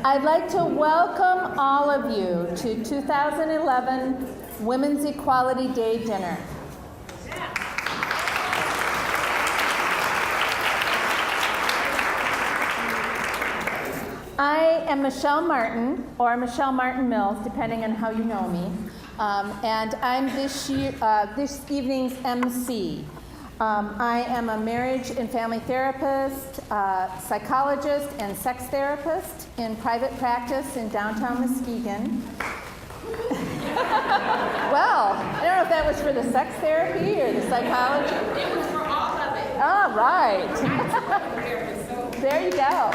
I'd like to welcome all of you to 2011 Women's Equality Day dinner. I am Michelle Martin, or Michelle Martin Mills, depending on how you know me, and I'm this evening's MC. I am a marriage and family therapist, psychologist, and sex therapist in private practice in downtown Muskegon. Well, I don't know if that was for the sex therapy or the psychology. It was for all of it. Oh, right. There you go.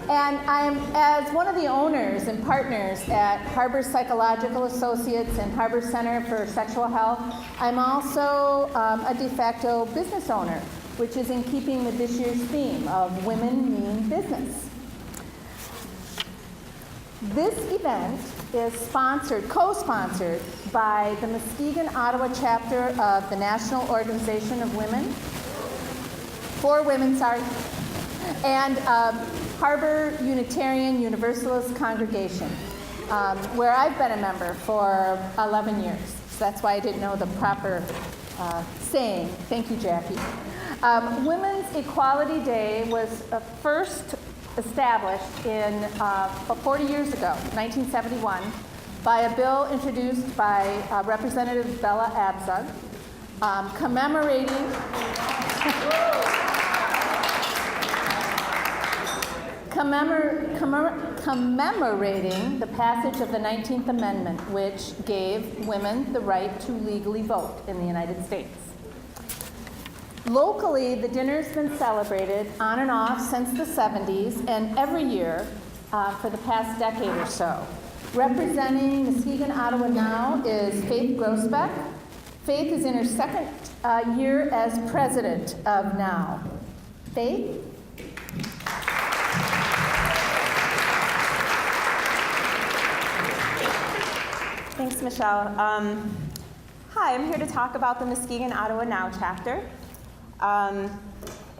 And I'm, as one of the owners and partners at Harbor Psychological Associates and Harbor Center for Sexual Health, I'm also a de facto business owner, which is in keeping with this year's theme of Women Mean Business. This event is co-sponsored by the Muskegon, Ottawa chapter of the National Organization of Women, and Harbor Unitarian Universalist Congregation, where I've been a member for 11 years. So that's why I didn't know the proper saying. Thank you, Jackie. Women's Equality Day was first established in 40 years ago, 1971, by a bill introduced by Representative Bella Abzug, commemorating the passage of the 19th Amendment, which gave women the right to legally vote in the United States. Locally, the dinner's been celebrated on and off since the 70s and every year for the past decade or so. Representing Muskegon, Ottawa now is Faith Groesbeck. Faith is in her second year as president of NOW. Faith? Thanks, Michelle. Hi, I'm here to talk about the Muskegon, Ottawa NOW chapter.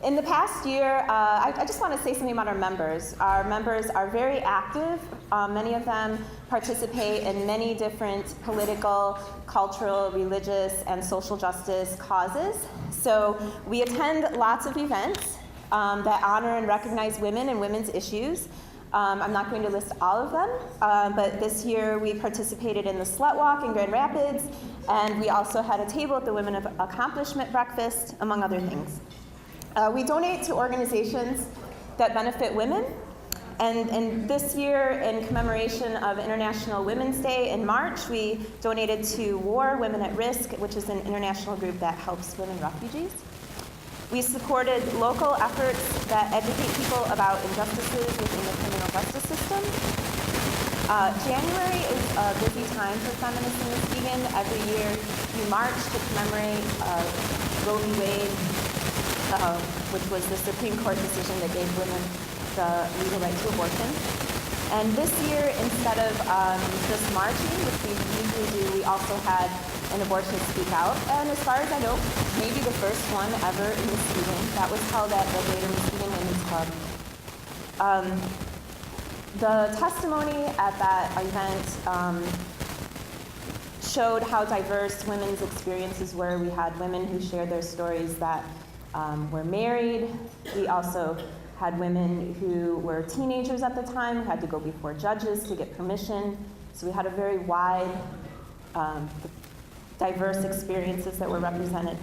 In the past year, I just want to say something about our members. Our members are very active. Many of them participate in many different political, cultural, religious, and social justice causes. So we attend lots of events that honor and recognize women and women's issues. I'm not going to list all of them, but this year we participated in the Slut Walk in Grand Rapids, and we also had a table at the Women of Accomplishment Breakfast, among other things. We donate to organizations that benefit women, and this year, in commemoration of International Women's Day in March, we donated to WAR, Women at Risk, which is an international group that helps women refugees. We supported local efforts that educate people about injustices within the criminal justice system. January is a busy time for feminists in Muskegon. Every year we march to commemorate Roe v. Wade, which was the Supreme Court decision that gave women the legal right to abortion. And this year, instead of just marching, which we usually do, we also had an abortion speak out, and as far as I know, maybe the first one ever in Muskegon. That was held at the Greater Muskegon Women's Club. The testimony at that event showed how diverse women's experiences were. We had women who shared their stories that were married. We also had women who were teenagers at the time, who had to go before judges to get permission. So we had a very wide, diverse experiences that were represented.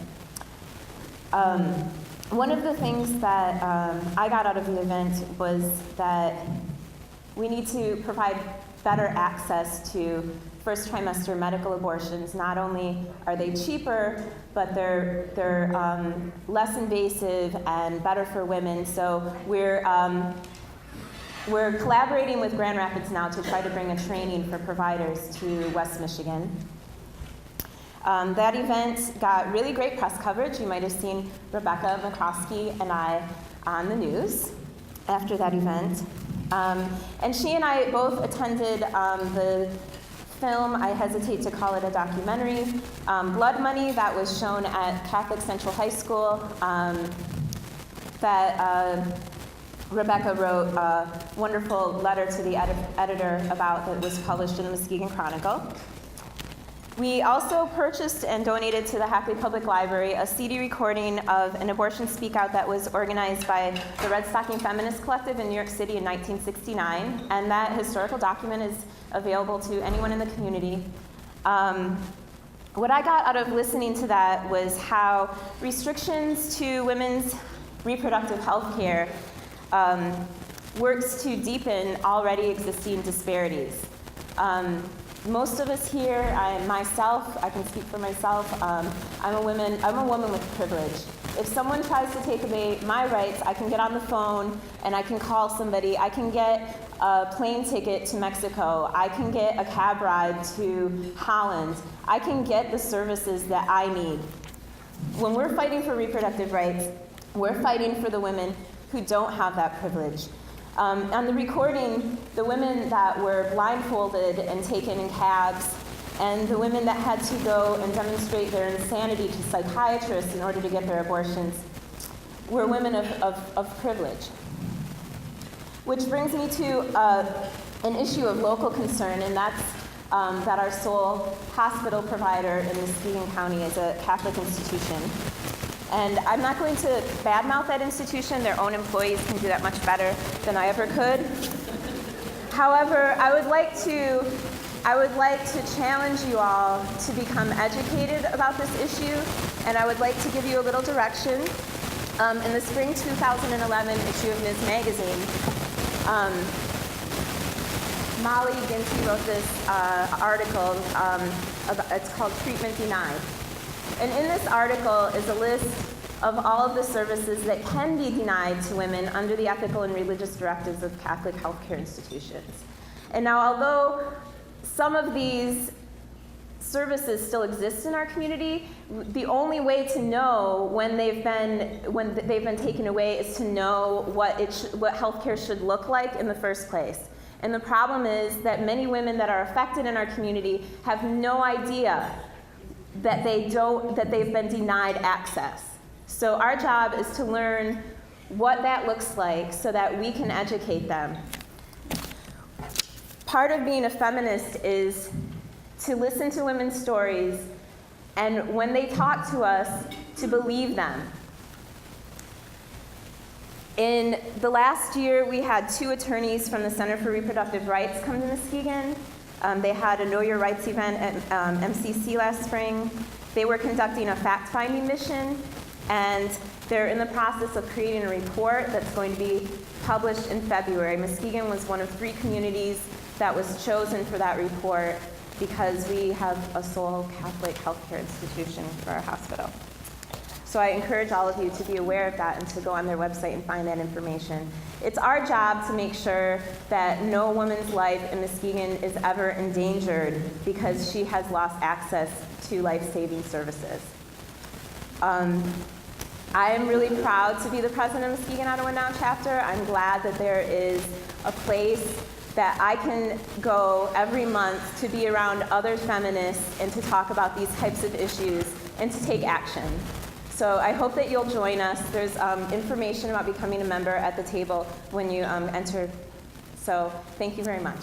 One of the things that I got out of the event was that we need to provide better access to first trimester medical abortions. Not only are they cheaper, but they're less invasive and better for women. So we're collaborating with Grand Rapids now to try to bring a training for providers to West Michigan. That event got really great press coverage. You might have seen Rebecca McCroskey and I on the news after that event. And she and I both attended the film, I hesitate to call it a documentary, Blood Money, that was shown at Catholic Central High School, that Rebecca wrote a wonderful letter to the editor about that was published in the Muskegon Chronicle. We also purchased and donated to the Hackley Public Library a CD recording of an abortion speak out that was organized by the Red Stocking Feminist Collective in New York City in 1969, and that historical document is available to anyone in the community. What I got out of listening to that was how restrictions to women's reproductive health care works to deepen already existing disparities. Most of us here, I can speak for myself, I'm a woman with privilege. If someone tries to take away my rights, I can get on the phone and I can call somebody. I can get a plane ticket to Mexico. I can get a cab ride to Holland. I can get the services that I need. When we're fighting for reproductive rights, we're fighting for the women who don't have that privilege. On the recording, the women that were blindfolded and taken in cabs, and the women that had to go and demonstrate their insanity to psychiatrists in order to get their abortions, were women of privilege. Which brings me to an issue of local concern, and that's that our sole hospital provider in Muskegon County is a Catholic institution. And I'm not going to badmouth that institution. Their own employees can do that much better than I ever could. However, I would like to challenge you all to become educated about this issue, and I would like to give you a little direction. In the spring 2011 issue of Ms. Magazine, Molly Ginty wrote this article, it's called Treatment Denied. And in this article is a list of all of the services that can be denied to women under the ethical and religious directives of Catholic healthcare institutions. And now, although some of these services still exist in our community, the only way to know when they've been taken away is to know what healthcare should look like in the first place. And the problem is that many women that are affected in our community have no idea that they've been denied access. So our job is to learn what that looks like so that we can educate them. Part of being a feminist is to listen to women's stories, and when they talk to us, to believe them. In the last year, we had 2 attorneys from the Center for Reproductive Rights come to Muskegon. They had a Know Your Rights event at MCC last spring. They were conducting a fact-finding mission, and they're in the process of creating a report that's going to be published in February. Muskegon was one of 3 communities that was chosen for that report because we have a sole Catholic healthcare institution for our hospital. So I encourage all of you to be aware of that and to go on their website and find that information. It's our job to make sure that no woman's life in Muskegon is ever endangered because she has lost access to life-saving services. I am really proud to be the president of Muskegon Chapter. I'm glad that there is a place that I can go every month to be around other feminists and to talk about these types of issues and to take action. So I hope that you'll join us. There's information about becoming a member at the table when you enter. So thank you very much.